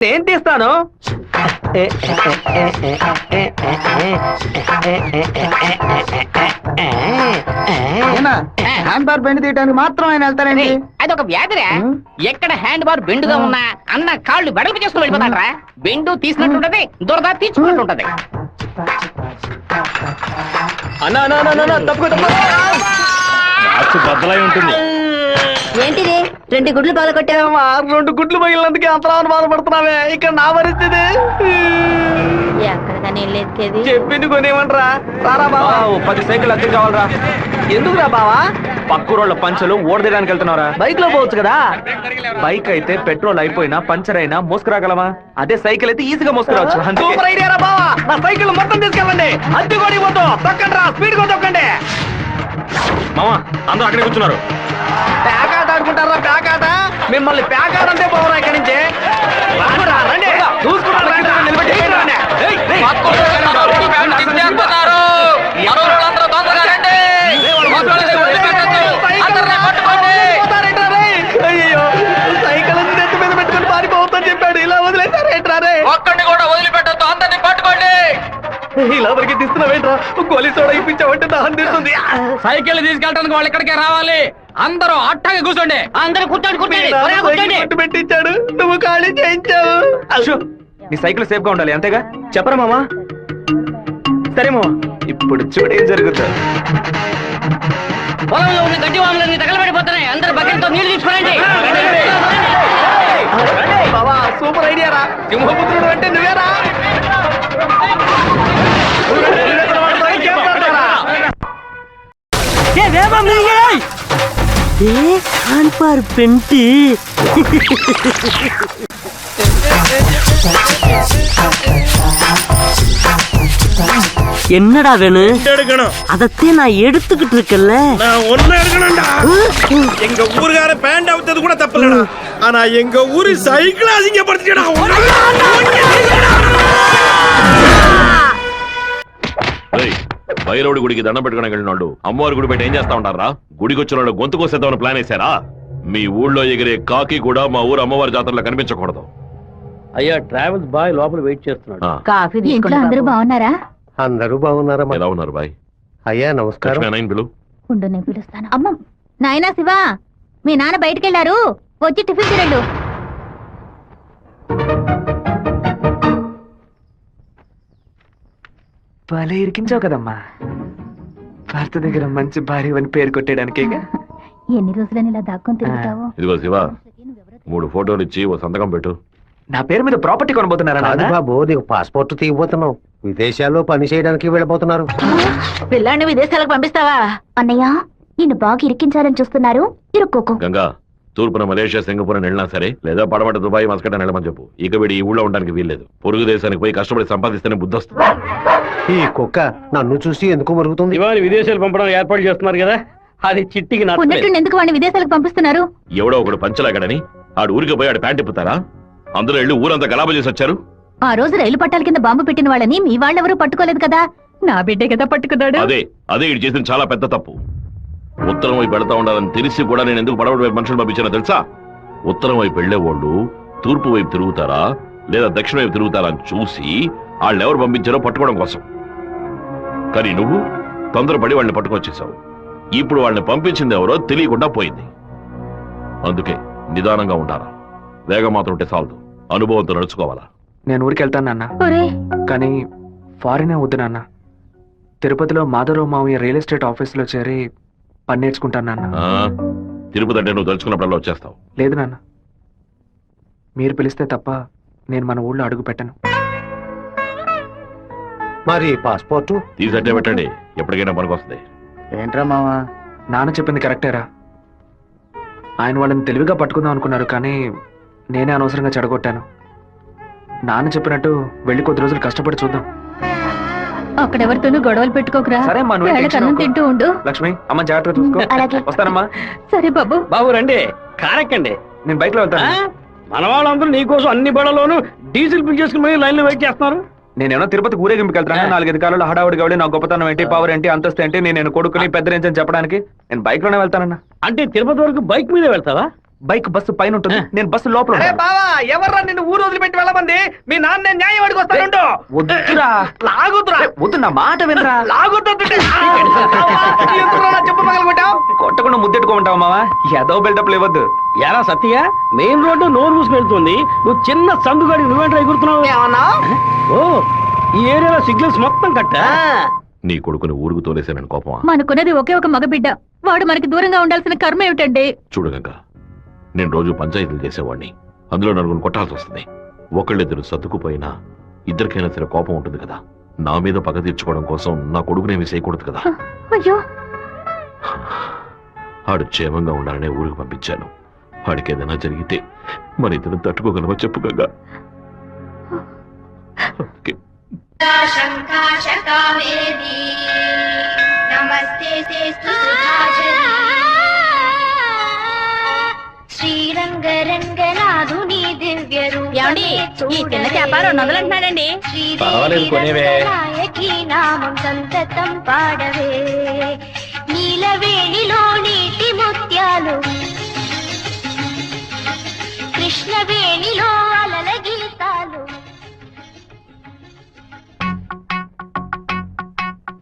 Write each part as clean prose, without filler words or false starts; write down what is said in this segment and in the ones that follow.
నేను తీస్తాను. Hand bar bend తీయడానికి మాత్రం ఆయన వెళ్తారండి. అది ఒక వ్యాధిరా. ఎక్కడ హ్యాండ్ బార్ బెండుగా ఉన్నా అన్న కాళ్ళు వెడల్పు చేసుకుని వెళ్ళిపోతాడరా. బెండు తీసినట్టుంటది, దురద తీర్చుకున్నట్టుంటది. బద్దలై ఉంటుంది. ఏంటిది 2 గుడ్లు పగలగొట్టావా? 2 గుడ్లు పగిలినందుకే అంతరాన్ని బాధపడుతున్నావే. ఇక్కడ నా పరిస్థితి ఎక్కడికని వెళ్ళేది? చెప్పింది కొనేమంటరా? రారా బావా, 10 సైకిల్ అద్దె కావాలరా. ఎందుకురా బావా? పక్కూరోళ్ళ పంచలు ఓడదీయడానికి వెళ్తున్నారా? బైక్ లో పోవచ్చు కదా. బైక్ అయితే పెట్రోల్ అయిపోయినా పంచర్ అయినా మోసుకురాగలమా? అదే సైకిల్ అయితే ఈజీగా మోసుకురావచ్చు. సూపర్ ఐడియా రా బావా. నా సైకిల్ మొత్తం తీసుకెళ్ళండి. అద్దె కూడా ఇవ్వద్దు. తొక్కండి రా, స్పీడ్ గా తొక్కండి. మామా అందరూ అక్కడే కూర్చున్నారు. ప్యాకాట ఆడుకుంటారా? ప్యాకాట మిమ్మల్ని ప్యాకాట అంటే పోవరా ఇక్కడి నుంచి. అయ్యో సైకిల్ నెత్తి మీద పెట్టుకుని పారిపోవద్దని చెప్పాడు. ఇలా వదిలేసారేంట్రారే? ఒక్కడిని కూడా వదిలిపెట్టద్దు, అందరినీ పట్టుకోండి. ఇలా వరకు తీస్తున్నావేంట్రా? గోలీ సోడా ఇప్పించావంటే దాహం తీస్తుంది. సైకిల్ తీసుకెళ్ళడానికి వాళ్ళు ఇక్కడికే రావాలి. అందరూ అట్టగా కూర్చోండి. అందరూ కూర్చోండి. పెట్టించాడు, నువ్వు ఖాళీ చేయించావు. నీ సైకిల్ సేఫ్ గా ఉండాలి అంతేగా? చెప్పరా మామా? సరే మామా, ఇప్పుడు చూడు ఏం జరుగుతుంది. పొలంలో ఉన్న గడ్డి వాములన్నీ తగలబడిపోతున్నాయి. అందరూ బకెట్తో నీళ్లు తీసుకోండి. బావా సూపర్ ఐడియా రా. సింహపుత్రుడు అంటే నువ్వేరా? పెంటి என்னடா வேணும்? அதத்தே நான் எடுத்துக்கிட்டு இருக்கல. நான் ஒண்ணு எடுக்கணும்டா. எங்க ஊருக்கார பேண்ட் அவுத்தது கூட தப்புலடா. ஆனா எங்க ஊரு சைக்கிள் அசிங்கப்படுத்திடா. భైరవుడి గుడికి దండం పెట్టుకోవడానికి వెళ్ళినోళ్ళు అమ్మవారి గుడి బయట ఏం చేస్తా ఉంటారా? గుడికి వచ్చిన వాళ్ళు గొంతు కోసేద్దామని ప్లాన్ వేశారా? మీ ఊళ్ళో ఎగిరే కాకి కూడా మా ఊరు అమ్మవారి జాతరలో కనిపించకూడదు. అయ్యా ట్రావెల్స్ బాయ్ లోపల వెయిట్ చేస్తున్నాడు. కాఫీ ఇంట్లో అందరూ బాగున్నారా? అందరూ బాగున్నారా? ఎలా ఉన్నారు బాయ్? అయ్యా నమస్కారం. పిలు. ఉండు నేను పిలుస్తాను. అమ్మ నాయనా శివ, మీ నాన్న బయటకెళ్లారు, వచ్చి టిఫిన్ తినండు. భలే ఇరికించావు కదమ్మా. భర్త దగ్గర మంచి భార్య అని పేరు కొట్టేయడానికి. ఎన్ని రోజులని ఇలా దాక్కొని తిరుగుతావు? ఇదిగో శివ, 3 ఫోటోలు ఇచ్చి ఓ సంతకం పెట్టు. నా పేరు మీద ప్రాపర్టీ కొనబోతున్నారా? బాబు నీకు పాస్పోర్ట్ తీయబోతున్నావు. విదేశాల్లో పని చేయడానికి వెళ్ళబోతున్నారు. పిల్లాన్ని విదేశాలకు పంపిస్తావా? అన్నయ్య నిన్ను బాగా ఇరికించాలని చూస్తున్నారు, ఇరుక్కోకు. గంగా, తూర్పున మలేషియా సింగపూర్ అని వెళ్ళినా సరే, లేదా పడమట దుబాయ్ మస్కట్ అని వెళ్ళమని చెప్పు. ఇక వీడి ఈ ఊళ్ళో ఉండడానికి వీల్లేదు. పొరుగు దేశానికి పోయి కష్టపడి సంపాదిస్తేనే బుద్ధి వస్తుంది. ఈ కుక్క నన్ను చూసి ఎందుకు మరుగుతుంది? ఇవాళ విదేశాలు పంపడం ఏర్పాటు చేస్తున్నారు కదా, అది చిట్టికి ఉన్నట్టు ఎందుకు వాడిని విదేశాలకు పంపిస్తున్నారు? ఎవడో ఒకడు పంచలాగడని ఆడు ఊరికి పోయి ఆడు ప్యాంట్ ఇప్పుతారా? అందులో వెళ్ళి ఊరంతా గలాబా చేసి వచ్చారు. ఆ రోజు రైలు పట్టాల కింద బాంబు పెట్టిన వాళ్ళని మీ వాళ్ళెవరూ పట్టుకోలేదు కదా. నా బిడ్డే కదా పట్టుకున్నాడు. అదే ఇటు చేసిన చాలా పెద్ద తప్పు. ఉత్తరం వైపు వెళ్తా ఉండాలని తెలిసి కూడా నేను ఎందుకు పడవడి వైపు మనుషులు పంపించానో తెలుసా? ఉత్తరం వైపు వెళ్లేవాళ్ళు తూర్పు వైపు తిరుగుతారా లేదా దక్షిణ వైపు తిరుగుతారా అని చూసి వాళ్ళు ఎవరు పంపించారో పట్టుకోవడం కోసం. కానీ నువ్వు తొందరపడి వాళ్ళని పట్టుకొచ్చేసావు. ఇప్పుడు వాళ్ళని పంపించింది ఎవరో తెలియకుండా పోయింది. అందుకే నిదానంగా ఉంటారా. వేగం మాత్రం ఉంటే చాలదు, అనుభవంతో నడుచుకోవాలా. నేను ఊరికి వెళ్తాను నాన్న, కానీ ఫారినే వద్దు నాన్న. తిరుపతిలో మాధవరావు మావయ్య రియల్ ఎస్టేట్ ఆఫీస్ లో చేరి పని నేర్చుకుంటాను నాన్న. తిరుపతి అంటే నువ్వు తలుచుకున్నప్పుడల్లా వచ్చేస్తావు. లేదు నాన్న, మీరు పిలిస్తే తప్ప నేను మన ఊళ్ళో అడుగు పెట్టను. మరి పాస్పోర్టు తీసట్టే పెట్టండి, ఎప్పటికైనా పనికొస్తుంది. ఏంట్రా మావా? నాన్న చెప్పింది కరెక్టేరా. ఆయన వాళ్ళని తెలివిగా పట్టుకుందాం అనుకున్నారు, కానీ నేనే అనవసరంగా చెడగొట్టాను. నాన్న చెప్పినట్టు వెళ్ళి కొద్ది రోజులు కష్టపడి చూద్దాం. అక్కడెవరితోనూ గొడవలు పెట్టుకోకరా. సరే అమ్మా, అన్నం తింటూ ఉండు. లక్ష్మి అమ్మ జాగ్రత్తగా చూసుకో. వస్తానమ్మా. సరే బాబు. బాబు రండి, కారెక్కండి. నేను బైక్ లో వెళ్తాను. మన వాళ్ళందరూ నీకోసం అన్ని బళ్ళలోనూ డీజిల్ ఫిల్ చేసుకుని లైన్ లో వెయిట్ చేస్తున్నారు. నేనేమో తిరుపతి ఊరేగింపుకి వెళ్తాను. 4-5 కాలంలో హడావుడి కావడి నా గొప్పతనం ఏంటి, పవర్ ఏంటి, అంతస్తు ఏంటి, నేను కొడుకుని పెద్ద నుంచి చెప్పడానికి నేను బైక్ లోనే వెళ్తానన్నా. అంటే తిరుపతి వరకు బైక్ మీదే వెళ్తావా? బైక్ బస్సు పైన ఉంటుంది, నేను బస్సు లోపల అరే ఉంటాను. బావా ఎవర్రా నిన్ను ఊరు వదిలిపెట్టి వెళ్ళమంది? మీ నాన్న నేను న్యాయం అడిగి వస్తానుండు. వద్దురా. లాగుతురా వద్దు, నా మాట వినరా. లాగుతుంటే చెప్పు పగలగొట్టావు. కొట్టకుండా ముద్దెట్టుకోమంటావా మావా? ఏదో బిల్డప్ లేవద్దు. ఎలా సత్య మెయిన్ రోడ్డు నోరు మూసుకెళ్తుంది, నువ్వు చిన్న సందుగాడి నువ్వేంట్రా ఎగురుతున్నావు? ఏమన్నా ఓ ఈ ఏరియాలో సిగ్నల్స్ మొత్తం కట్టా. నీ కొడుకుని ఊరుకు తోలేసానని కోపమా? మనకున్నది ఒకే ఒక మగబిడ్డ, వాడు మనకి దూరంగా ఉండాల్సిన కర్మ ఏమిటండి? చూడు గంగ, నేను రోజు పంచాయతీలు చేసేవాడిని. అందులో నలుగురు కొట్టాల్సి వస్తుంది. ఒకళ్ళిద్దరు సర్దుకుపోయినా ఇద్దరికైనా సరే కోపం ఉంటుంది కదా. నా మీద పగ తీర్చుకోవడం కోసం నా కొడుకునేమి చేయకూడదు కదా. అయ్యో, ఆడు క్షేమంగా ఉండాలనే ఊరికి పంపించాను. ఆడికి ఏదైనా జరిగితే మన ఇద్దరు తట్టుకోగలవా చెప్పు గంగ. ఓకే. శ్రీరంగరంగనాథుని దివ్య రూపమే ఈ చిన్న చేప 200 అంటున్నాడండి. పర్వాలేదు, కొనేవే. నాయకి నామం సంతతం పాడవే, నీలవేణిలో నీటి ముత్యాలు, కృష్ణవేణిలో అలల గీతాలు.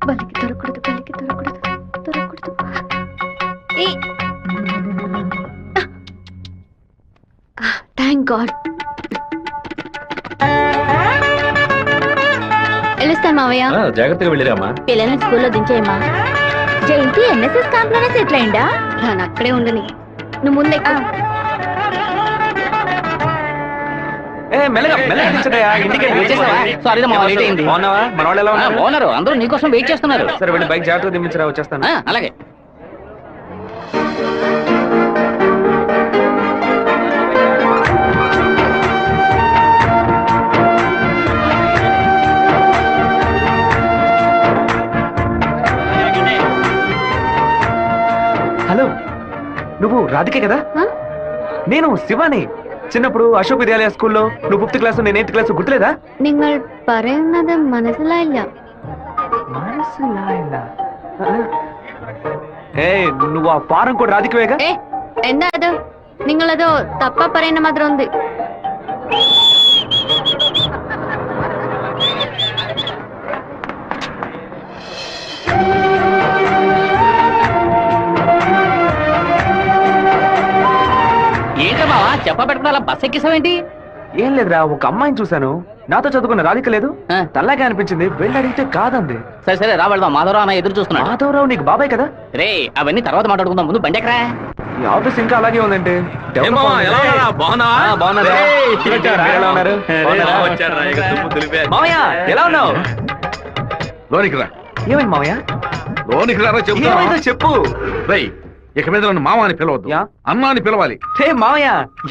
బలికి దొరకూడదు, బలికి దొరకూడదు, దొరకూడదు. Thank God. వెళ్ళొస్తాను మావయ్య. జాగ్రత్తగా వెళ్ళిరామా. పిల్లల్ని స్కూల్లో దించేయమ్మా. జయంతి ఎన్ఎస్ఎస్ క్యాంప్ లోనే సెటిల్ అయిందా? నేను అక్కడే ఉండని, నువ్వు ముందే. మెల్లగా మెల్లగా దించడయ్యా. ఇంటికి వెళ్ళి వచ్చేసావా? సారీ మా లేట్ అయింది. బాగున్నావా? మన వాళ్ళు ఎలా ఉన్నారు? ఓనరు అందరూ నీకోసం వెయిట్ చేస్తున్నారు. సరే వెళ్ళి బైక్ జాగ్రత్తగా దింపించరా, వచ్చేస్తాను. అలాగే. హలో, నువ్వు రాధికే కదా? నేను శివాని. చిన్నప్పుడు అశోక్ విద్యాలయ స్కూల్లో నువ్వు 5th క్లాస్, నేను 8th క్లాస్, గుర్తులేదా? നിങ്ങൾ പറയുന്നത് മനസ്സിലായില്ല. నువ్వు ఆ ఫారం కూడా రాధికవేగా? എന്താ അത്? നിങ്ങളത് തപ്പ പറയുന്ന മാത്രം ഉണ്ട്. ఏంటో బావా చెప్ప పెట్టుకుని అలా బస్ ఎక్కిసావేంటి? ఏం లేదురా, ఒక అమ్మాయిని చూశాను, నాతో చదువుకున్న రాధిక లేదు, తల్లాగా అనిపించింది, వెళ్ళి అడిగితే కాదంది. సరే సరే రా వెళ్దాం. మాధవరావు అన్న ఎదురు చూస్తున్నాడు. మాధవరావు నీకు బాబాయ్ కదా? రే అవన్నీ తర్వాత మాట్లాడుకుందాం, ముందు బండి ఎక్కరా. ఈ ఆఫీస్ ఇంకా అలాగే ఉందంటే. మామయ్య ఎలా ఉన్నావు? లోనికి రా. ఏమైంది మామయ్య? లోనికి రా ఏమైందో చెప్పు. రేయ్, ఇక మీద నన్ను మామ అని పిలవద్దు, యా? అన్నా అని పిలవాలి. హే మామయ్య,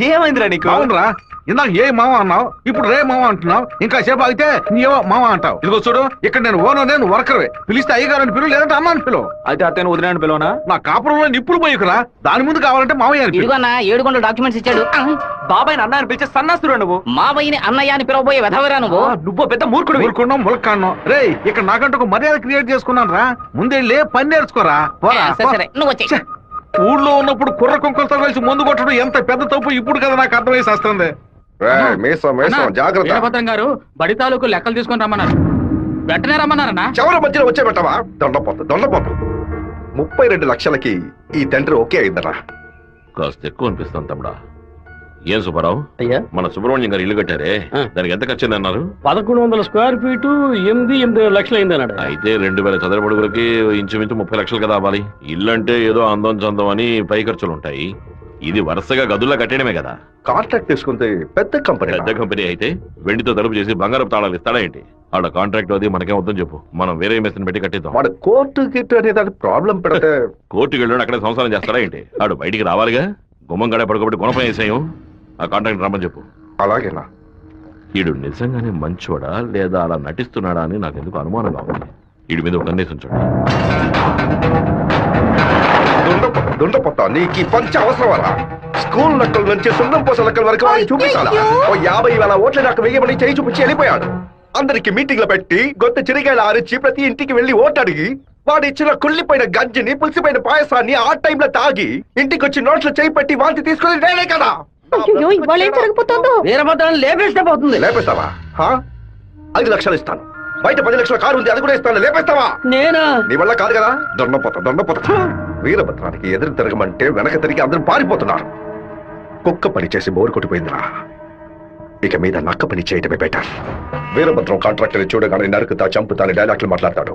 ఏమైందిరా నీకు? అవునరా, ఇందాక ఏ మామ అన్నావు, ఇప్పుడు రే మామ అంటున్నావు. ఇంకా సేపు ఆగితే నీవో మామ అంటావు. ఇదిగో చూడు, ఇక్కడ నేను ఓనర్, నేను వర్కర్వే. పిలిస్తే అయ్యగారని పిలువు, లేదంటే అన్నా అని పిలువు. అయితే అత్తయ్య వదిలేని పిలవనా? నా కాపురంలో నిప్పులు పోయికురా, దాని ముందు కావాలంటే మామయ్య అని పిలువు. ఇదిగో అన్న 7 గంటల డాక్యుమెంట్స్ ఇచ్చాడు. బాబాయ్ అన్న అని పిలిచే సన్నాసురా నువ్వు. మావయ్యని అన్నయ్య అని పిలవబోయే వెధవరా నువ్వు. నువ్వు పెద్ద మూర్ఖుడు. ఊరుకున్నాం, ములక్కాన్నాం. రే, ఇక్కడ నాకంటూ ఒక మర్యాద క్రియేట్ చేసుకున్నాను రా. ముందెళ్ళి పని నేర్చుకోరా. పోరా. సరే సరే నువ్వు వచ్చే. ఛే, ఊళ్ళో ఉన్నప్పుడు కుర్ర కుంకులతో కలిసి ముందు కొట్టడం ఎంత పెద్ద తప్పు ఇప్పుడు కదా నాకు అర్థమైసి వస్తుంది. జాగ్రత్త గారు బడి తాలూకు లెక్కలు తీసుకొని రమ్మన్నారు, వెంటనే రమ్మన్నారన్నా. చివరి మధ్యలో వచ్చే పెట్టవా? దొండపోతు 32 లక్షలకి ఈ తండ్రి ఓకే అయిందరా. కాస్త ఎక్కువ అనిపిస్తాను తమ్ముడా. ఏం సుబ్బారావు, అయ్యా, మన సుబ్రహ్మణ్యం గారు ఇల్లు కట్టారే, దానికి ఎంత ఖర్చు అన్నారు? 1100 స్క్వేర్ ఫీటు 8 లక్షలు అయింది అన్నాడు. అయితే 2000 చదరపడుగులకి ఇంచుమించు 30 లక్షలు కదా అవ్వాలి. ఇల్లు అంటే ఏదో అందం చందం అని పై ఖర్చులు ఉంటాయి. ఇది వరుసగా గదుల్లో కట్టడమే కదా. కాంట్రాక్ట్ తీసుకుంటే పెద్ద కంపెనీ అయితే వెండితో తలుపు చేసి బంగారపు తాళాలు ఇస్తాడా ఏంటి? ఆడ కాంట్రాక్ట్ అది మనకేం వద్దని చెప్పు, మనం వేరే మేస్త్రిని పెట్టి కట్టిద్దాం. వాడు కోర్టు గిట్టు అనేది ప్రాబ్లం పెడితే కోర్టుకి వెళ్ళి అక్కడే సంసారం చేస్తాడా ఏంటి? ఆడు బయటికి రావాలిగా. గుమ్మం గడే పడుకోబెట్టి గుణపం వేసాయం. ఆ కాంట్రాక్ట్ రమ్మని చెప్పు. అలాగేనా? ఈడు నిజంగానే మంచోడా లేదా అలా నటిస్తున్నాడా అని నాకు ఎందుకు అనుమానంగా ఉంది. ఈడి మీద ఒక కన్నేసి ఉంచండి. దుండపోతా నీకు పంచ అవసరమా? స్కూల్ లెక్కల నుంచి సున్నం పోస లెక్కల వరకు వాడిని చూపించాలా? ఓ 50,000 ఓట్లు నాకు వెయ్యమని చేయి చూపించి వెళ్ళిపోయాడు. అందరికి మీటింగ్లు పెట్టి గొంతు చిరిగాయలు ఆరిచి ప్రతి ఇంటికి వెళ్లి ఓటు అడిగి వాడు ఇచ్చిన కుళ్ళిపోయిన గంజిని పులిసిపోయిన పాయసాన్ని ఆ టైంలో తాగి ఇంటికి వచ్చి నోట్లో చేయి పెట్టి వాంతి తీసుకుని నేనే కదా. అయ్యో ఇవాళ ఏం జరగబోతోందో. వీరభద్రాన్ని లేపేస్తే పోతుంది. లేపేస్తావా? 5 లక్షలు ఇస్తాను. బయట 10 లక్షల కారు ఉంది, అది కూడా ఇస్తాను. లేపేస్తావా? నేనా? నీ వల్ల కాదు కదా. దొండపోతా. వీరభద్రానికి ఎదురు తిరగమంటే వెనక తిరిగి అందరూ పారిపోతున్నారు. కుక్క పని చేసి బోరు కొట్టిపోయిందిరా. ఇక మీద నక్క పని చేయటమే బెటర్. వీరభద్రం కాంట్రాక్టర్ చూడగానే నరుకుతా చంపుతా అని డైలాగ్లు మాట్లాడతాడు.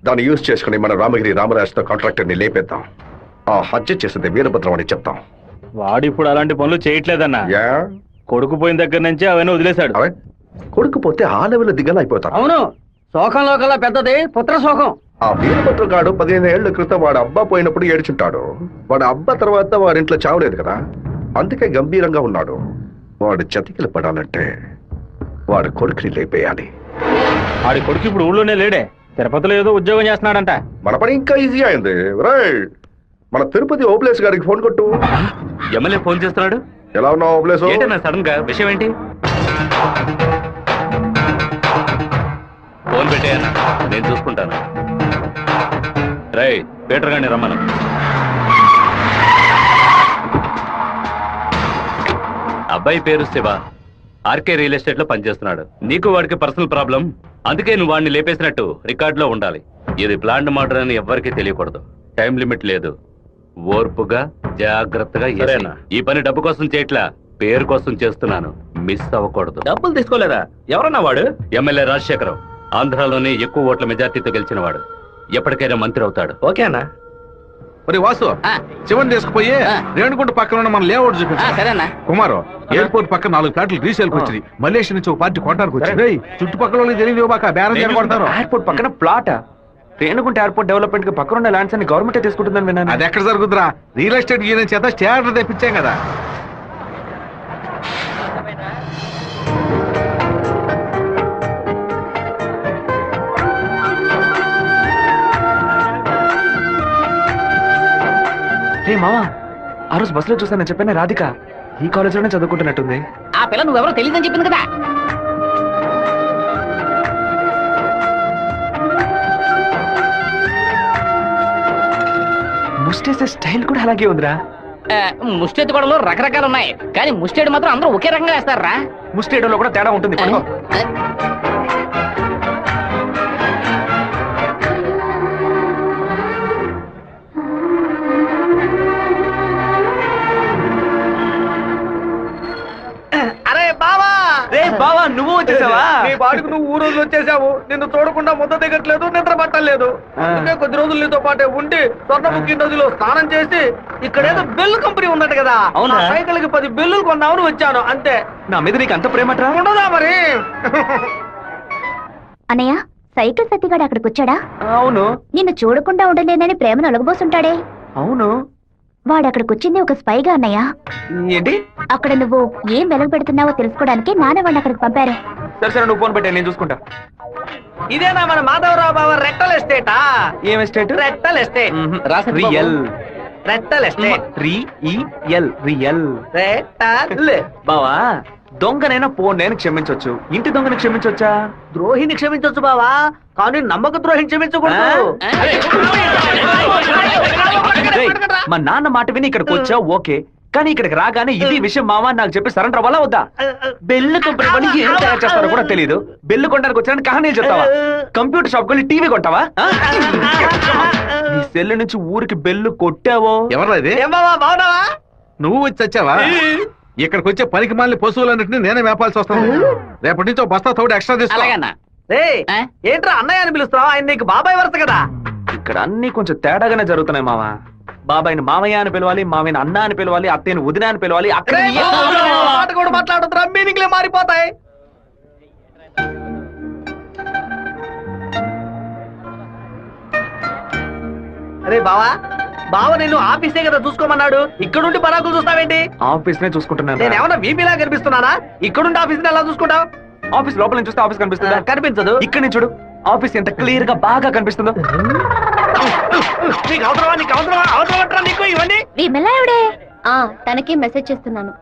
దాన్ని యూజ్ చేసుకుని మన రామగిరి రామరాజుతో కాంట్రాక్టర్ ని లేపేద్దాం. ఆ హత్య చేసింది వీరభద్రం అని చెప్తాం. వాడు ఇప్పుడు అలాంటి పనులు చేయట్లేదన్నా. యా కొడుకు పోయిన దగ్గర నుంచి అవన్నీ వదిలేశాడు. అవే కొడుకుపోతే ఆ లెవెల్ దిగలైపోతాడు. అవును, శోకంలో కల్లా పెద్దది పుత్ర శోకం. ఆ వీరభద్రం గాడు 15 ఏళ్ల క్రితం వాడు అబ్బా పోయినప్పుడు ఏడ్చుంటాడు. వాడు అబ్బా తర్వాత వాడింట్లో చావలేదు కదా, అందుకే గంభీరంగా ఉన్నాడు. వాడు చతికిల పడాలంటే వాడు కొడుకుని లేపేయాలి. వాడి కొడుకు ఇప్పుడు ఊళ్ళోనే లేడే, తిరుపతిలో ఏదో ఉద్యోగం చేస్తున్నాడంట. మన పని ఇంకా ఈజీ అయింది. రైట్, మన తిరుపతి ఓబ్లేస్ గారికి ఫోన్ కొట్టు. ఎమ్మెల్యే ఫోన్ చేస్తున్నాడు. ఎలా ఉన్నావు ఓబ్లేస్? ఏంటన్నా సడన్ గా విషయం ఏంటి? ఫోన్ పెట్టేయన్నా, నేను చూసుకుంటాను. రై పీటర్ గారిని రమ్మను. అబ్బాయి పేరు శివ, ఆర్కే రియల్ ఎస్టేట్ లో పనిచేస్తున్నాడు. నీకు వాడికి పర్సనల్ ప్రాబ్లం, అందుకే నువ్వు వాడిని లేపేసినట్టు రికార్డులో ఉండాలి. ఇది ప్లాంట్ మర్డర్ అని ఎవ్వరికీ తెలియకూడదు. టైం లిమిట్ లేదు. ఓర్పుగా జాగ్రత్తగా చేయాలి. ఈ పని డబ్బు కోసం చేయట్లా, పేరు కోసం చేస్తున్నాను. మిస్ అవ్వకూడదు. డబ్బులు తీసుకోలేదా? ఎవరన్నా వాడు? ఎమ్మెల్యే రాజశేఖరం, ఆంధ్రాలోనే ఎక్కువ ఓట్ల మెజార్టీతో గెలిచిన వాడు. ఎప్పటికైనా మంత్రి అవుతాడు. ఓకే అన్నా. మరి వాసు, శివన్ తీసుకుపోయి రేణుగుంట పక్కన ఉన్న మన లేఅవుట్ చూపించు. సరేనా కుమారు, ఎయిర్పోర్ట్ పక్కన 4 ఫ్లాట్లు రీసేల్కి వచ్చింది. మలేషియా నుంచి ఒక పార్టీ కొనడానికి వచ్చింది. చుట్టుపక్కల వాళ్ళకి తెలియదు బాక బేరం చేయబడతారు. ఎయిర్పోర్ట్ పక్కన ప్లాట్. రేణుగుంట ఎయిర్పోర్ట్ డెవలప్మెంట్ కి పక్కన ఉన్న ల్యాండ్స్ అన్ని గవర్నమెంట్ తీసుకుంటుందని విన్నాను. అది ఎక్కడ జరుగుతురా? రియల్ ఎస్టేట్ యూనియన్ చేత స్టేటర్ తెప్పించాం కదా. రే మావా, ఆ రోజు బస్సులో చూసానని చెప్పాను రాధిక ఈ కాలేజ్ లోనే చదువుకుంటున్నట్టుంది. ఆ పిల్ల నువ్వెవరో తెలియదని చెప్పింది కదా. ముస్టేసే స్టైల్ కూడా అలాగే ఉందిరా. ముష్టెత్తు గొడవలు రకరకాలు ఉన్నాయి, కానీ ముష్టేడు మాత్రం అందరూ ఒకే రకంగా వేస్తారా. ముస్టేడోలో కూడా తేడా ఉంటుంది. పడుకో. అరే బావా, రే బావా, నువ్వు వచ్చేసావా? నీ పాటుకు నువ్వు ఊరోజు వచ్చేసావు. నిన్ను చూడకుండా ముద్ద దిగట్లేదు, నిద్ర పట్టలేదు. అందుకే కొద్ది రోజులు నీతో పాటే ఉండి స్వర్ణముఖి నదిలో స్నానం చేసి ఇక్కడేదో బెల్లు కంపెనీ ఉన్నట్టు కదా, అవునా? సైకిల్ కి 10 బిల్లులు కొన్నామని వచ్చాను అంతే. నా మీద నీకు అంత ప్రేమట్రా? ఉండదా మరి? అన్నయ్య, సైకిల్ సత్తిగాడు అక్కడికి వచ్చాడా? అవును. నిన్ను చూడకుండా ఉండలేనని ప్రేమను ఒలగబోసుంటాడే. అవును. వాడు అక్కడికి వచ్చింది ఒక స్పైగా అన్నయ్య. ఏంటి? అక్కడ నువ్వు ఏం వెలుగు పెడుతున్నావో తెలుసుకోవడానికి నాన్న వాడిని అక్కడికి పంపారు. సరే సరే, నువ్వు ఫోన్ పెట్టా, నేను చూసుకుంటా. ఇదేనా మన మాధవరావు బావ రెట్టల్ ఎస్టేటా? ఏం ఎస్టేట్? రెట్టల్ ఎస్టేట్. రియల్. రెట్టల్ ఎస్టేట్. రియల్. రెట్టల్. బావా, దొంగనైనా నేను క్షమించొచ్చు, ఇంటి దొంగని క్షమించొచ్చా? ద్రోహిని క్షమించొచ్చు బావా, కానీ నమ్మక ద్రోహిని క్షమించకూడదు. రేయ్, మా నాన్న మాట విని ఇక్కడికి వచ్చావు ఓకే, కానీ ఇక్కడికి రాగానే ఇది విషయం మావా నాకు చెప్పి సరెండర్ అవ్వాలా వద్దా? బెల్లు కంపెనీ వాళ్ళు ఏం తయారు చేస్తారో కూడా తెలియదు. బెల్లు కొనడానికి వచ్చారని కహానీలు చెప్తావా? కంప్యూటర్ షాప్ కొని టీవీ కొంటావా? నీ సెల్ నుంచి ఊరికి బెల్లు కొట్టావో? ఎవరు ఇది? ఏం బావా, బాగున్నావా? నువ్వు వచ్చి వచ్చావా? ఇక్కడికి వచ్చే పనికి మాలిన పశువులన్నింటినీ నేనే మేపాల్సి వస్తాను. రేపటి నుంచి బస్తా తోడు ఎక్స్ట్రా తీసుకో. అలాగన్నా. రేయ్, ఏంట్రా అన్నయ్య అని పిలుస్తావా? ఆయన నీకు బాబాయ్ వరుస కదా. ఇక్కడ అన్ని కొంచెం తేడాగానే జరుగుతున్నాయి మావా. బాబాయిని మామయ్య అని పిలవాలి, మామయ్యని అన్న అని పిలవాలి, అత్తయ్యని వదిన అని పిలవాలి. అక్కడ మాట కూడా మాట్లాడుతున్నా, మీనింగ్లే మారిపోతాయి. అరే బావా, బావ నేను ఆఫీసే కదా చూసుకోమన్నాడు, ఇక్కడుండి పరాకులు చూస్తావేంటి? ఆఫీస్ నే చూసుకుంటున్నాను. నేను ఏమన్నా వీపీలా కనిపిస్తున్నానా? ఇక్కడుండి ఆఫీస్ ఎలా చూసుకుంటావు? ఆఫీస్ లోపల నుంచి చూస్తే ఆఫీస్ కనిపిస్తుందా? కనిపించదు. ఇక్కడ నుంచి చూడు, ఆఫీస్ ఎంత క్లియర్ గా బాగా కనిపిస్తుందో. నీకు అవసరమా? నీకు అవసరమా? అవసరమట్రా నీకు ఇవన్నీ? విమలా ఎవడే? తనకి మెసేజ్ చేస్తున్నాను.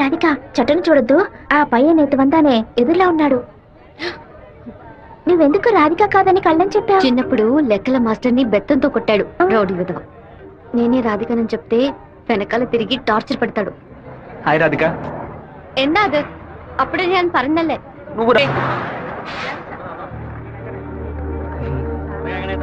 రాధిక చట్టను చూడొద్దు, ఆ పయ్య నేత వందానే ఎదురులా ఉన్నాడు. నువ్వెందుకు రాధిక కాదని కళ్ళని చెప్పావు? చిన్నప్పుడు లెక్కల మాస్టర్ని బెత్తంతో కొట్టాడు రౌడీ విధవ. నేనే రాధికనని చెప్తే వెనకాల తిరిగి టార్చర్ పెడతాడు. హాయ్ రాధిక. ఎన్నాదు అప్పుడే నేను పరందల్లే. నువ్వు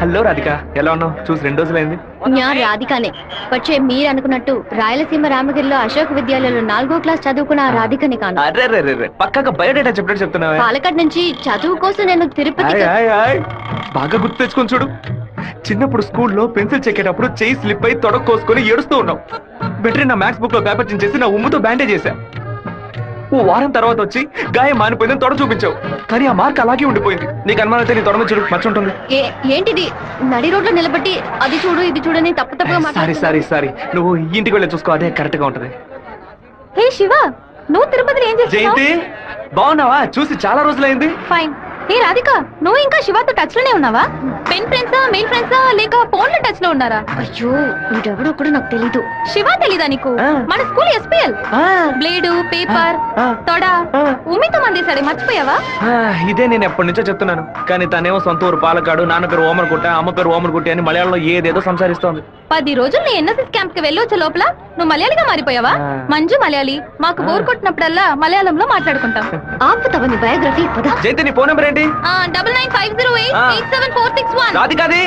హలో రాధిక, ఎలా ఉన్నావు? చూసి 2 రోజులైంది. ഞാൻ రాధికనే. പക്ഷേ మీరు అనుకున్నట్టు రాయలసీమ రామగిరిలో అశోక్ విద్యాలయంలో 4వ క్లాస్ చదువుకున్న ఆ రాధికని కాను. అరే పక్కగా బయోడేటా చెప్పినట్టు చెప్తున్నావా? పాలకాడ్ నుంచి చదువు కోసం నేను తిరుపతి. బాగా గుర్తు తెచ్చుకొని చూడు. చిన్నప్పుడు స్కూల్లో పెన్సిల్ చెక్కేటప్పుడు చెయ్యి స్లిప్ అయి తొడ కోసుకొని ఏడుస్తూ ఉన్నావు. వెంటనే నా మ్యాథ్స్ బుక్ లో పేపర్ చించేసి నా ఉమ్ముతో బ్యాండేజ్ చేశా. ఓ వారం తర్వాత వచ్చి గాయం మానిపోయిందని తొడ చూపించావు, కానీ ఆ మార్క్ అలాగే ఉండిపోయింది. నీకు అనుమానం అయితే నీ తొడ మీద చూడు, మచ్చ ఉంటుంది. ఏంటిది? నడి రోడ్లో నిలబట్టి అది చూడు ఇది చూడని తప్పు తప్పుగా సారీ నువ్వు ఇంటికి వెళ్ళి చూసుకో, అదే కరెక్ట్ గా ఉంటది. హే శివ, నువ్వు తిరుపతిలో ఏం చేస్తున్నావు? జయంతి బాగున్నావా? చూసి చాలా రోజులైంది. ఫైన్. హే రాధిక, నువ్వు ఇంకా శివతో టచ్ లోనే ఉన్నావా? పెన్ ఫ్రెండ్సా, మెయిల్ ఫ్రెండ్సా, లేక ఫోన్ లో టచ్ లో ఉన్నారా? అయ్యో వీడెవడో కూడా నాకు తెలీదు. శివ తెలీదా నీకు? మన స్కూల్ ఎస్పీఎల్ బ్లేడు, పేపర్, తొడ ఉమ్మితో మందేశాడే, మర్చిపోయావా? ఇదే నేను ఎప్పటి నుంచో చెప్తున్నాను, కానీ తనేమో సొంత ఊరు పాలకాడు, నాన్న పేరు ఓమర్గుట్ట, అమ్మ పేరు ఓమర్గుట్టి అని మలయాళంలో ఏదేదో సంసారిస్తోంది. 10 రోజులు నీ ఎన్ఎస్ఎస్ క్యాంప్ కి వెళ్ళొచ్చే లోపల నువ్వు మలయాళిగా మారిపోయావా? మంజు మలయాళి. మాకు బోర్ కొట్టినప్పుడల్లా మలయాళంలో మాట్లాడుకుంటాం. ఆపుతావా నీ బయోగ్రఫీ? జయంతి నీ ఫోన్ నెంబర్ ఏంటి? 9950887461. రాధికాది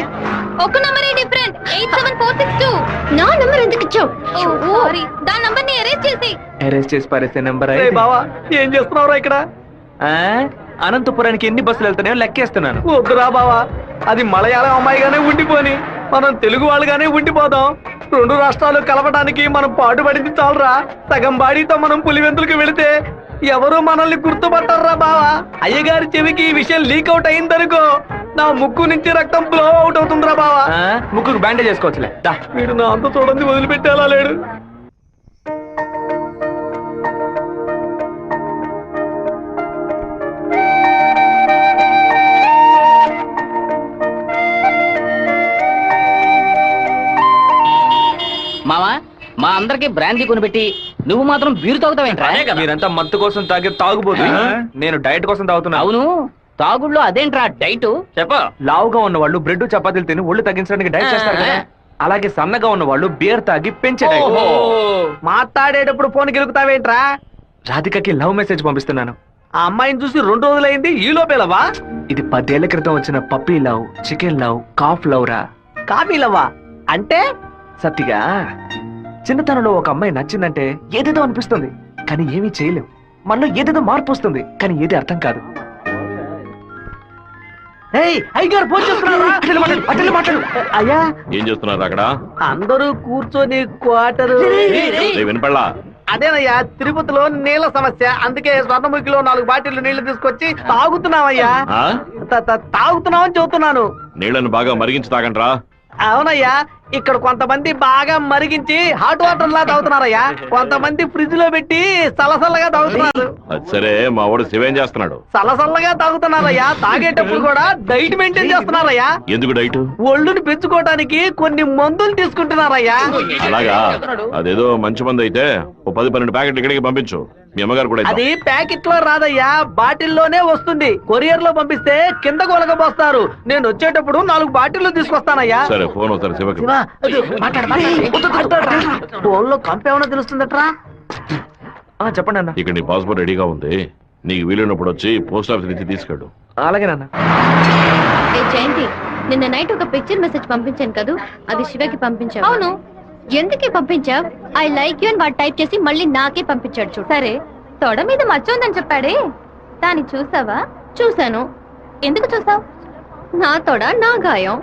ఒక నంబరే డిఫరెంట్, 87462. నా నంబర్ ఎందుకు ఇచ్చావు? సారీ, దాని నంబర్ ని ఎరేజ్ చేసి. అరెస్ట్ చేసి పారేసే నెంబర్. బావా ఏం చేస్తున్నావురా ఇక్కడ? అనంతపురానికి ఎన్ని బస్సులు వెళ్తున్నాయో లెక్కేస్తున్నాను. వద్దురా బావా, అది మలయాళం అమ్మాయిగానే ఉండిపోని మనం తెలుగు వాళ్ళుగానే ఉండిపోదాం. 2 రాష్ట్రాలు కలపడానికి మనం పాటుపడింది చాలరా. సగం బాడీతో మనం పులివెందులకు వెళితే ఎవరు మనల్ని గుర్తుపట్టారా బావా. అయ్యగారి చెవికి ఈ విషయం లీక్ అవుట్ అయిందనుకో, నా ముక్కు నుంచి రక్తం ఫ్లో అవుట్ అవుతుందిరా బావా. ముక్కుకు బ్యాండేజ్ చేసుకోవచ్చులే. వీడు నా అంత చూడండి వదిలిపెట్టేలా లేడు. మావా, మా అందరికి బ్రాందీ కొనిపెట్టి నువ్వు మాత్రం బీరు తాగుతావేంట్రా? మీరంతా మత్తు కోసం తాగే తాగుబోతు, నేను డైట్ కోసం తాగుతున్నా. అవును, తాగుళ్ళో అదేంట్రా డైట్? చెప్ప. లావుగా ఉన్న వాళ్ళు బ్రెడ్ చపాతీలు తిని ఒళ్ళు తగ్గించడానికి డైట్ చేస్తారు కదా, అలాగే సన్నగా ఉన్న వాళ్ళు బీర్ తాగి పెంచే డైట్. మాట్లాడేటప్పుడు ఫోన్ గెలుకుతావేంట్రా? రాధికకి లవ్ మెసేజ్ పంపిస్తున్నాను. ఆ అమ్మాయిని చూసి 2 రోజులైంది, ఈ లోపేలవా? ఇది 10 ఏళ్ల క్రితం వచ్చిన puppy love, chicken love, calf love రా. కాఫీలవ్వా అంటే? సత్తిగా చిన్నతనంలో ఒక అమ్మాయి నచ్చిందంటే ఏదేదో అనిపిస్తుంది, కానీ ఏమీ చేయలేం. మనలో ఏదేదో మార్పు వస్తుంది, కానీ ఏది అర్థం కాదు. అయ్యా ఏం చేస్తున్నారు అక్కడ? అందరూ కూర్చొని క్వార్టరు. వినపడలా? అదేనయ్యా, తిరుపతిలో నీళ్ళ సమస్య, అందుకే స్వర్ణముఖిలో 4 బాటిల్ నీళ్లు తీసుకొచ్చి తాగుతున్నామయ్యా. తాగుతున్నామని చెబుతున్నాను. నీళ్లను బాగా మరిగించి తాగండ్రా. అవునయ్యా, ఇక్కడ కొంతమంది బాగా మరిగించి హాట్ వాటర్ లా తాగుతున్నారయ్యా, కొంతమంది ఫ్రిడ్జ్ లో పెట్టి సలసల్లగా తాగుతున్నారు. అది సరే, మా వాడు శివేం చేస్తున్నాడు? సలసల్లగా తాగుతున్నారయ్యా. తాగేటప్పుడు కూడా డైట్ మెయింటైన్ చేస్తున్నారయ్యా. ఎందుకు డైట్? ఒళ్ళుని పెంచుకోవడానికి కొన్ని మందులు తీసుకుంటున్నారయ్యా. అలాగా? అదేదో మంచి మంది అయితే ఓ 10-12 ప్యాకెట్లు ఇక్కడికి పంపించు. మీ అమ్మగారు కూడా అది ప్యాకెట్ లో రాదయ్యా, బాటిల్లోనే వస్తుంది. కొరియర్ లో పంపిస్తే కింద కొలగబోస్తారు. నేను వచ్చేటప్పుడు 4 బాటిల్లు తీసుకొస్తానయ్యా. సరే, ఫోన్ ఒకసారి శివకి. ఫోన్ లో కంపేమన్నా తెలుస్తుందట్రా? చెప్పండి అన్న. ఇక్కడ నీ పాస్పోర్ట్ రెడీగా ఉంది, నీకు వీలైనప్పుడు వచ్చి పోస్ట్ ఆఫీస్ నుంచి తీసుకెళ్ళు. అలాగే నాన్న. జయంతి, నిన్న నైట్ ఒక పిక్చర్ మెసేజ్ పంపించాను కదా, అది శివకి పంపించావు. అవును, ఎందుకే పంపించావు? ఐ లైక్ యూ అని వాడు టైప్ చేసి మళ్ళీ నాకే పంపించాడు చూడు. సరే, తొడ మీద మచ్చ ఉందని చెప్పాడే, దాన్ని చూసావా? చూశాను. ఎందుకు చూసావు? నా తొడ నా గాయం.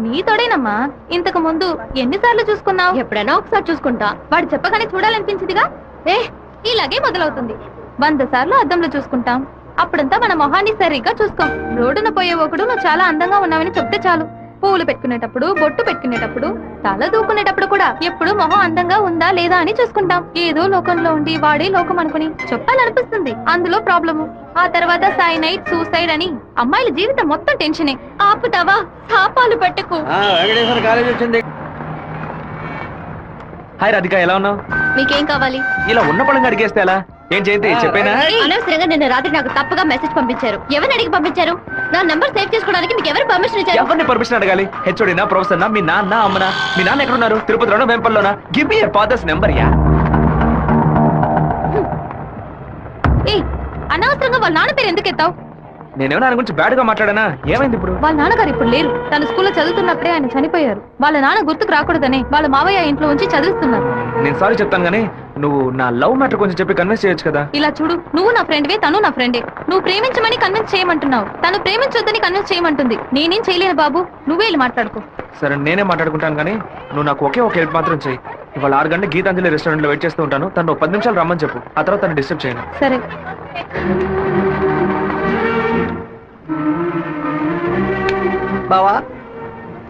నీ తొడేనమ్మా. ఇంతకు ముందు ఎన్నిసార్లు చూసుకున్నావు? ఎప్పుడైనా ఒకసారి చూసుకుంటా. వాడు చెప్పగానే చూడాలనిపించిందిగా. ఇలాగే మొదలవుతుంది. 100 సార్లు అద్దంలో చూసుకుంటాం, అప్పుడంతా మన మొహాన్ని సరిగ్గా చూసుకోం. రోడ్డున పోయే ఒకడు నువ్వు చాలా అందంగా ఉన్నావని చెప్తే చాలు. పూలు పెట్టుకునేటప్పుడు, బొట్టు పెట్టుకునేటప్పుడు, తల దూకునేటప్పుడు కూడా ఎప్పుడు మొహం అందంగా ఉందా లేదా అని చూసుకుంటాం. ఏదో లోకంలో ఉండి వాడే లోకం అనుకుని చెప్పాలనిపిస్తుంది. అందులో ప్రాబ్లము. ఆ తర్వాత సైనైడ్, సూసైడ్ అని అమ్మాయిల జీవితం మొత్తం టెన్షనే. ఆపుతావా? శాపాలు పెట్టకు. వెంకటేశ్వర కాలేజ్ వచ్చింది. హాయ్ రాధిక, ఎలా ఉన్నావు? మీకేం కావాలి? ఇలా ఉన్న పడంగా అడిగేస్తే ఎలా? ఏం జయంతి చెప్పేనా? అనవసరంగా నిన్న రాత్రి నాకు తప్పుగా మెసేజ్ పంపించారు. ఎవరిని అడిగి పంపించారు? నా నంబర్ సేవ్ చేసుకోవడానికి మీకు ఎవరు పర్మిషన్ ఇచ్చారు? ఎవరిని పర్మిషన్ అడగాలి? హెచ్ఓడినా, ప్రొఫెసర్నా, మీ నాన్న, అమ్మనా? మీ నాన్న ఎక్కడున్నారు? తిరుపతిలోనా, వేంపల్లోనా? Give me your father's number యా. ఏయ్, అనవసరంగా వాళ్ళ నాన్న పేరు ఎందుకు ఎత్తావు? నేనేమన్నా ఆయన గురించి బ్యాడ్ గా మాట్లాడానా? ఏమైంది ఇప్పుడు? వాళ్ళ నాన్నగారు ఇప్పుడు లేరు. తను స్కూల్లో చదువుతున్నప్పుడే ఆయన చనిపోయారు. వాళ్ళ నాన్న గుర్తుకు రాకూడదని వాళ్ళ మావయ్య ఇంట్లో ఉంచి చదివిస్తున్నారు. నేను సారీ చెప్తాను కానీ నువ్వు నా లవ్ మ్యాటర్ కొంచెం చెప్పి కన్విన్స్ చేయొచ్చు కదా. ఇలా చూడు, నువ్వు నా ఫ్రెండ్వే, తను నా ఫ్రెండే. నువ్వు ప్రేమించమని కన్విన్స్ చేయమంటున్నావు, తను ప్రేమించొద్దని కన్విన్స్ చేయమంటుంది. నేనేం చేయలేను బాబు, నువ్వే వెళ్ళి మాట్లాడుకో. సరే నేనే మాట్లాడుకుంటాను కానీ నువ్వు నాకు ఒకే ఒక హెల్ప్ మాత్రం చెయ్యి. ఇవాళ 6 గంటల గీతాంజలి రెస్టారెంట్ లో వెయిట్ చేస్తూ ఉంటాను. తను 10 నిమిషాలు రమ్మని చెప్పు. ఆ తర్వాత తను డిస్టర్బ్ చేయను. సరే. బావా,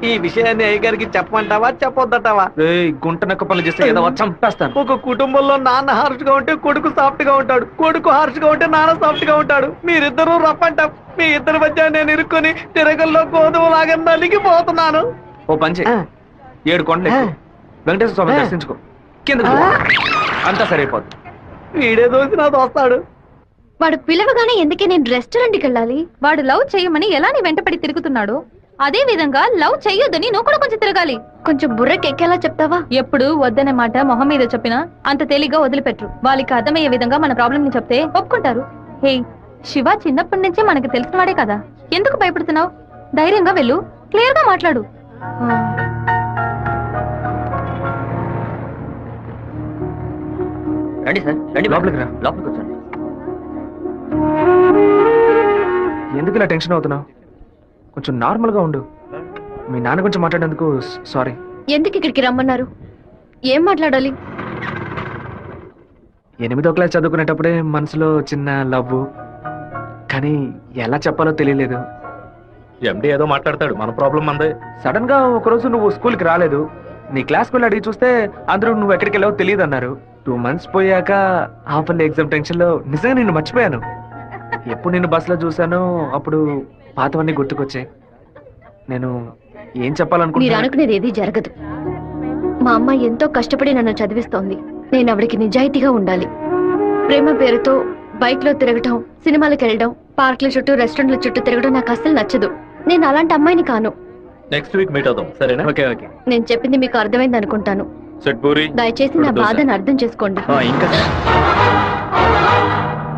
ఈ విషయాన్ని అయ్యగారికి చెప్పమంటావా చెప్పొద్దటావా? రేయ్, గుంట నక్క పనులు చేస్తే ఏదో చంపేస్తాను. ఒక కుటుంబంలో నాన్న హార్ష్ గా ఉంటే కొడుకు సాఫ్ట్ గా ఉంటాడు, కొడుకు హార్ష్ గా ఉంటే నాన్న సాఫ్ట్ గా ఉంటాడు. మీరిద్దరూ రఫ్ అంటాం. మీ ఇద్దరి మధ్య నేను ఇరుక్కొని తిరగల్లో గోధుమ లాగా నలిగిపోతున్నాను. ఓ పంచి 7 కొండలు ఎక్కు. వెంకటేశ్వర స్వామి దర్శించుకో. కింద అంతా సరైపోద్ది. వీడే దోసి నాతో వస్తాడు. వాడు పిలవగానే ఎందుకే నేను రెస్టారెంట్కి వెళ్ళాలి? వాడు లవ్ చేయమని ఎలా నీ వెంటపడి తిరుగుతున్నాడు, అదే విధంగా లవ్ చెయ్యొద్దని నువ్వు కూడా కొంచెం తిరగాలి. కొంచెం బుర్రకెక్కేలా చెప్తావా? ఎప్పుడు వద్దనే మాట మొహం మీద చెప్పినా అంత తేలిగ్గా వదిలిపెట్టరు. వాళ్ళకి అర్థమయ్యే విధంగా మన ప్రాబ్లం ని చెప్తే ఒప్పుకుంటారు. హే, శివ చిన్నప్పటి నుంచే మనకి తెలిసిన వాడే కదా, ఎందుకు భయపడుతున్నావు? ధైర్యంగా వెళ్ళు, క్లియర్ గా మాట్లాడు. రండి సార్, రండి లోపలికి రా. లోపలికి వచ్చాను. ఎందుకు ఇలా టెన్షన్ అవుతున్నావు? కొంచెం నార్మల్ గా ఉండు. మీ నాన్న గురించి మాట్లాడేందుకు సారీ. ఎందుకు ఇక్కడికి రమ్మన్నారు? ఏం మాట్లాడాలి? 8వ క్లాస్ చదువుకునేటప్పుడే మనసులో చిన్న లవ్, కానీ ఎలా చెప్పాలో తెలియలేదు. ఎండి ఏదో మాట్లాడతాడు, మన ప్రాబ్లం అందే. సడన్ గా ఒకరోజు నువ్వు స్కూల్కి రాలేదు. నీ క్లాస్కి వెళ్ళి అడిగి చూస్తే అందరూ నువ్వు ఎక్కడికి వెళ్ళావో తెలియదు అన్నారు. 2 months పోయాక హాఫ్ ఇయర్లీ ఎగ్జామ్ టెన్షన్ లో నిజంగా నిన్ను మర్చిపోయాను. ఎప్పుడు నిన్ను బస్సులో చూసానో అప్పుడు పాతవన్నీ గుర్తుకొచ్చాయి. నేను ఏం మీరు చెప్పాలనుకుంటున్నా? అనుకునేది ఏది జరగదు. మా అమ్మ ఎంతో కష్టపడి నన్ను చదివిస్తోంది. నేను ఆవిడకి నిజాయితీగా ఉండాలి. ప్రేమ పేరుతో బైక్ లో తిరగటం, సినిమాలకు వెళ్ళడం, పార్క్ల చుట్టూ రెస్టారెంట్ల చుట్టూ తిరగడం నాకు అస్సలు నచ్చదు. నేను అలాంటి అమ్మాయిని కాను. నెక్స్ట్ వీక్ మీట్ అవుదాం, సరేనా? Okay okay. నేను చెప్పింది మీకు అర్థమైంది అనుకుంటాను. సెట్ పూరి. దయచేసి నా బాధను అర్థం చేసుకోండి. ఇంకా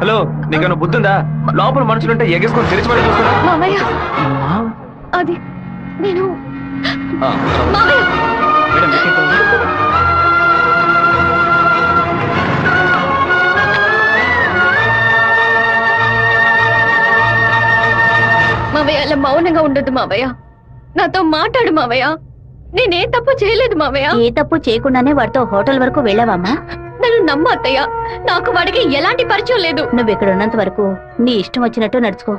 హలో, నీకన్నా బుద్ధుందా? లోపల మనుషులుంటే ఎగేసుకొని తెరిచి పడి చూస్తున్నా. మామయ్య, అది నేను మామయ్య. మావయ్య, అలా మౌనంగా ఉండొద్దు మావయ్య. నాతో మాట్లాడు మావయ్య. నేనే తప్పు చేయలేదు మావయ్య. ఏ తప్పు చేయకుండానే వాడితో హోటల్ వరకు వెళ్ళావమ్మా? నన్ను నమ్ము అత్తయ్య, నాకు వాడికి ఎలాంటి పరిచయం లేదు. నువ్వు ఇక్కడ ఉన్నంత వరకు నీ ఇష్టం వచ్చినట్టు నడుచుకో,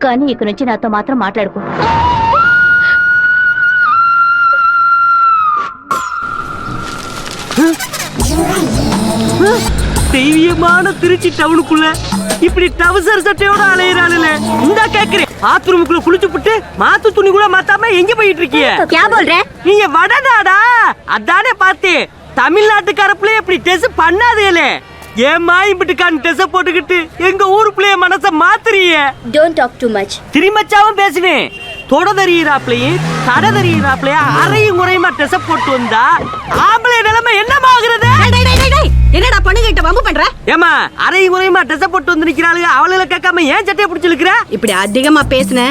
కానీ ఇక నుంచి నాతో మాత్రం మాట్లాడుకో. தெய்வீகமான திருச்சி டவுனுக்குள்ள இப்படி டவுசர் சட்டையோட அலையிறாளுல இந்த கேக்குறேன். பாத்ரூமுக்குள்ள குளிச்சு புட்டு மாத்து துணி கூட மாத்தாம எங்க போயிட்டு இருக்கீங்க? நீங்க வடநாடா? அதானே பார்த்தேன். தமிழ்நாட்டுக்கார பிள்ளை இப்படி டெஸ் பண்ணாதேலே. ஏமா இப்படி கண் டெஸ் போட்டுக்கிட்டு எங்க ஊரு பிள்ளைய மனச மாத்துறீங்க? Don't talk too much. திருமச்சாவும் பேசுவேன். தொட தறியிறாப்லையும் தட தறியிறாப்லையும் அறையும் முறையுமா டெஸ் போட்டு வந்தா ஆம்பளை நிலைமை என்னமாகிறது? என்னடா பொண்ணுகிட்ட வம்பு பண்ற? ஏமா அறையும் முறையுமா டெஸ் போட்டு வந்து நிக்கிறாளுங்க, அவளுகளை கேட்காம ஏன் சட்டையை பிடிச்சிருக்கிற? இப்படி அதிகமா பேசுன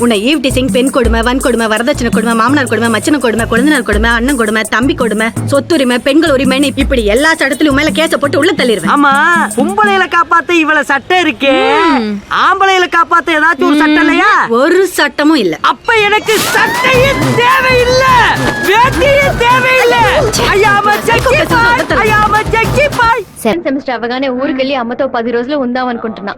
உன்னை ஈவ் டீசிங், பெண் கொடுமை, வன் கொடுமை, வரதட்சணை கொடுமை, மாமனார் கொடுமை, மச்சன கொடுமை, குழந்தைனார் கொடுமை, அண்ணன் கொடுமை, தம்பி கொடுமை, சொத்துரிமை, பெண்கள் உரிமைன்னு இப்படி எல்லா சட்டத்திலும் மேல கேச போட்டு உள்ள தள்ளிடுவேன். ஆமா, பொம்பளையில காப்பாத்த இவ்வளவு சட்டம் இருக்கே, ஆம்பளையில காப்பாத்த ஏதாச்சும் ஒரு சட்டம் இல்லையா? ஒரு சட்டமும் இல்ல. அப்ப எனக்கு சட்டையே தேவையில்ல, வேட்டியே தேவையில்ல. ஐயாம చెక్కి పాయ్. సెమిస్టర్ అవగానే ఊరికెళ్ళి అమ్మతో 10 రోజులు ఉందాం అనుకుంటున్నా.